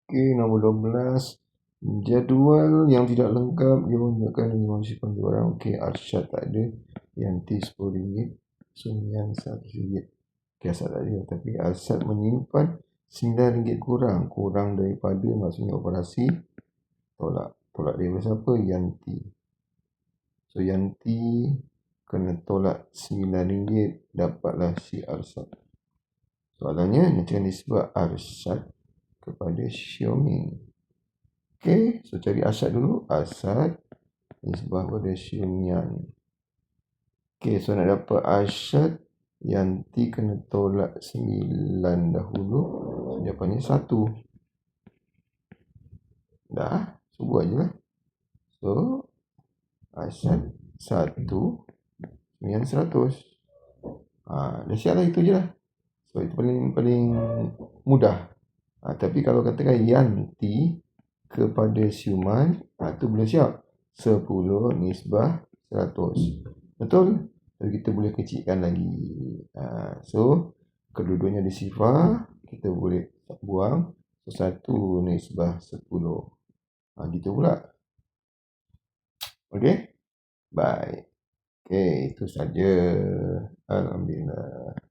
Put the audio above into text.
Okey, nombor 12. Jadual yang tidak lengkap dia menunjukkan simpan barang. Okey, Arsyad tak ada. Yanti RM10. Sunyan RM100. Okey, Arsyad tak ada. Tapi Arsyad menyimpan RM9 kurang. Kurang daripada maksudnya operasi. Tolak daripada siapa? Yanti. So, Yanti kena tolak RM9. Dapatlah si Arsyad. Soalannya, nyatakan nisbah Arsyad kepada Xiaomi. Okey, so cari Arsyad dulu. Arsyad nisbah pada Xiaomian. Okey, so nak dapat Arsyad, Yanti kena tolak 9 dahulu. So, jawapannya 1. Dah, so buat je lah. So, Arsyad 1, Xiaomian 100. Dah siap lah, itu je lah. So, itu paling mudah. Tapi kalau katakan Yanti kepada Xiaoman, itu belum siap. 10 nisbah 100. Betul? So, kita boleh kecilkan lagi. So, kedua-duanya ada sifar, kita boleh buang. So, 1 nisbah 10. Gitu pula. Okey? Baik. Okey, itu saja. Alhamdulillah.